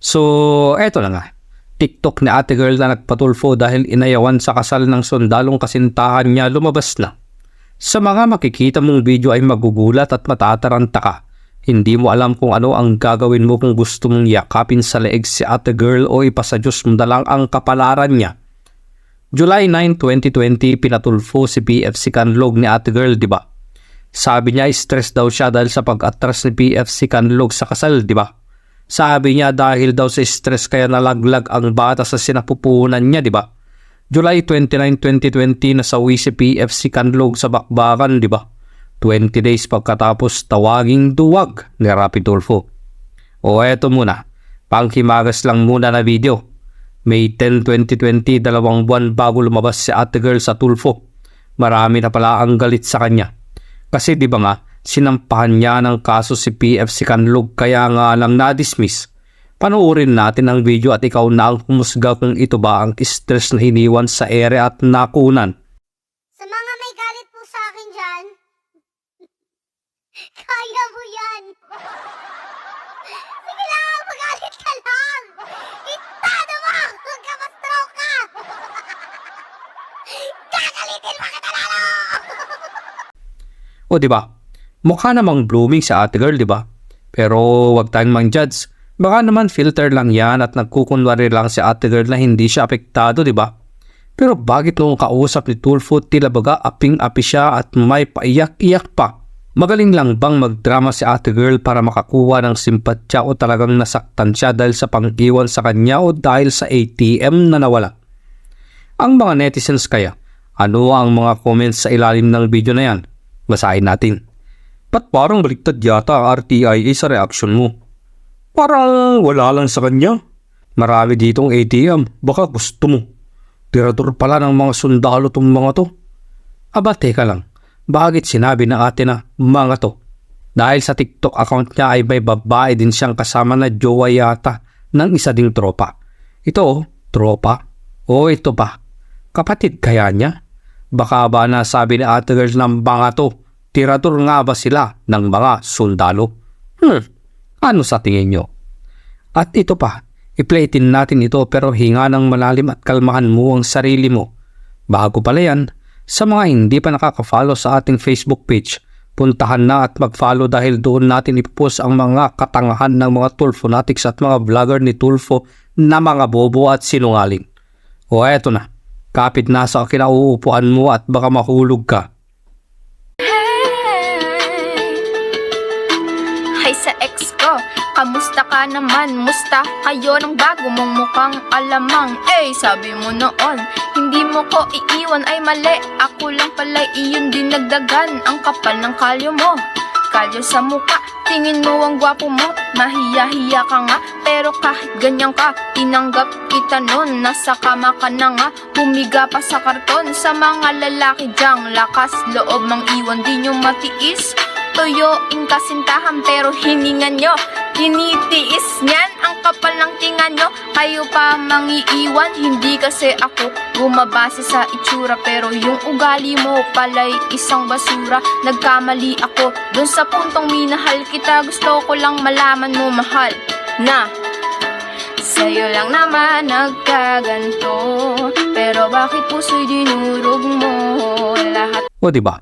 So, eto na nga. TikTok ni ate girl na nagpatulfo dahil inayawan sa kasal ng sundalong kasintahan niya lumabas na. Sa mga makikita mong video ay magugulat at matataranta ka. Hindi mo alam kung ano ang gagawin mo kung gusto mong yakapin sa leeg si ate girl o ipasadyos mo na lang ang kapalaran niya. July 9, 2020, pinatulfo si PF si Kanlog ni ate girl, diba? Sabi niya stress daw siya dahil sa pag-atras ni PF si Kanlog sa kasal, diba? Sabi niya dahil daw sa stress kaya nalaglag ang bata sa sinapupunan niya, diba? July 29, 2020, nasawi si PF si Kanlog sa bakbakan, diba? 20 days pagkatapos tawaging duwag ni Rapi Tulfo. O eto muna, panghimagas lang muna na video. May 10, 2020, 2 buwan bago lumabas si ate girl sa Tulfo. Marami na pala ang galit sa kanya. Kasi di ba nga, sinampahan niya ng kaso si PF si Kanlog kaya nga lang na-dismiss. Panoorin natin ang video at ikaw na ang humusga kung ito ba ang stress na hiniwan sa ere at nakunan. Sa mga may galit po sa akin dyan, kaya mo yan. Sige lang, magalit ka lang. Itado mo, huwag ka ma-stroke ka. Kakalitin mo kita lalo. O diba, mukha namang blooming sa ate girl, diba? Pero wag tayong mang-judge. Baka naman filter lang yan at nagkukunwari lang si ate girl na hindi siya apektado, diba? Pero bakit nung kausap ni Tulfo tila baga aping-api siya at may paiyak-iyak pa? Magaling lang bang magdrama si ate girl para makakuha ng simpatya o talagang nasaktan siya dahil sa pang-iwan sa kanya o dahil sa ATM na nawala? Ang mga netizens kaya, ano ang mga comments sa ilalim ng video na yan? Basahin natin. Ba't parang baliktad yata ang RTIA sa reaction mo? Parang wala lang sa kanya. Marami ditong ATM, baka gusto mo. Tirador pala ng mga sundalo tong mga to. Aba teka lang, bakit sinabi ng ate na mga to? Dahil sa TikTok account niya ay may babae din siyang kasama na jowa yata ng isa ding tropa. Ito tropa? O ito ba? Kapatid kaya niya? Baka ba nasabi ni ate girl ng mga to? Tirador nga ba sila ng mga sundalo? Ano sa tingin nyo? At ito pa, i-playtin natin ito pero hinga ng malalim at kalmahan mo ang sarili mo. Bago pala yan, sa mga hindi pa nakaka-follow sa ating Facebook page, puntahan na at mag-follow dahil doon natin ipopost ang mga katangahan ng mga Tulfonatics at mga vlogger ni Tulfo na mga bobo at sinungaling. O eto na, kapit na sa kinauupuan mo at baka mahulog ka. Hi sa ex ko, kamusta ka naman? Musta kayo ng bago mong mukhang alamang? Sabi mo noon, hindi mo ko iiwan ay mali. Ako lang pala iyon dinagdagan. Ang kapal ng kalyo mo, kalyo sa muka. Tingin mo ang gwapo mo, mahiya-hiya ka nga. Pero kahit ganyan ka, tinanggap kita nun. Nasa kama ka na nga, humiga pa sa karton. Sa mga lalaki dyang lakas loob mang iwan, di nyo matiis. Tuyuin kasintahan pero hiningan nyo, tinitiis niyan ang kapal ng tinga nyo. Kayo pa mangiiwan, hindi kasi ako bumabase sa itsura. Pero yung ugali mo pala'y isang basura. Nagkamali ako dun sa puntong minahal kita. Gusto ko lang malaman mo mahal na sa'yo lang naman nagkaganto. Pero bakit puso'y dinurog mo lahat? O diba?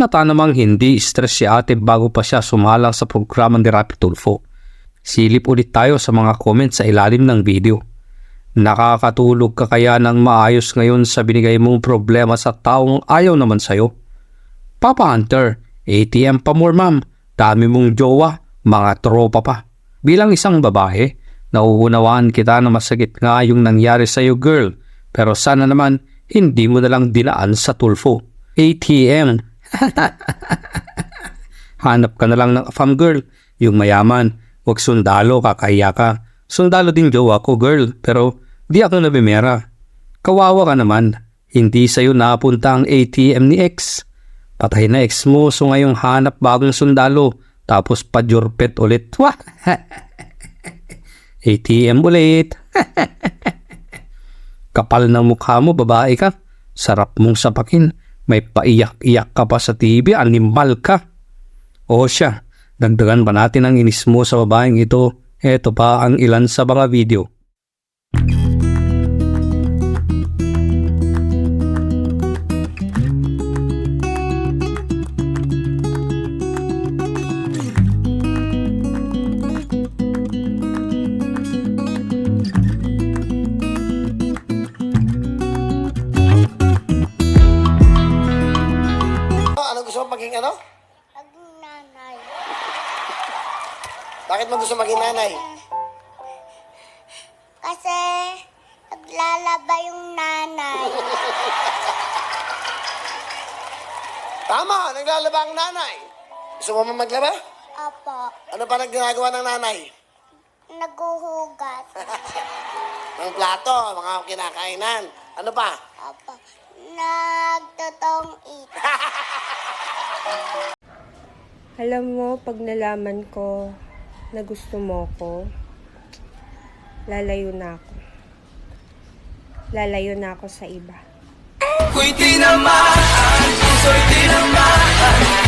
Halata namang hindi stress si ate bago pa siya sumalang sa programa ni Rapi Tulfo. Silip ulit tayo sa mga comments sa ilalim ng video. Nakakatulog ka kaya ng maayos ngayon sa binigay mong problema sa taong ayaw naman sa'yo? Papa Hunter, ATM pa more ma'am, dami mong jowa, mga tropa pa. Bilang isang babae, nauunawaan kita na masakit nga yung nangyari sa'yo girl, pero sana naman hindi mo nalang dinaan sa Tulfo. ATM. Hanap ka na lang ng fam girl, yung mayaman, wag sundalo, kakahiya ka. Sundalo din jowa ko girl, pero di ako nabimera. Kawawa ka naman, hindi sa'yo napunta ang ATM ni ex. Patay na ex mo, so ngayong hanap bagong sundalo, tapos pajurpet ulit. Wah! ATM ulit. Kapal ng mukha mo, babae ka. Sarap mong sapakin. May paiyak-iyak ka pa sa TV, animal ka. O siya, dagdagan pa natin ang inis mo sa babaeng ito. Ito pa ang ilan sa mga video. Ano gusto mo maging ano? Maging nanay. Bakit mo gusto maging nanay? Kasi naglalaba yung nanay. Tama, naglalaba ang nanay. Gusto mo maglaba? Opo, Ano pa ginagawa ng nanay? naguhugas. Ng plato, mga kinakainan. Ano pa? Opo, nagtotong it. Alam mo, pag nalaman ko na gusto mo ko, lalayo na ako. Lalayo na ako sa iba. Ako'y tinamaan, puso'y tinamaan.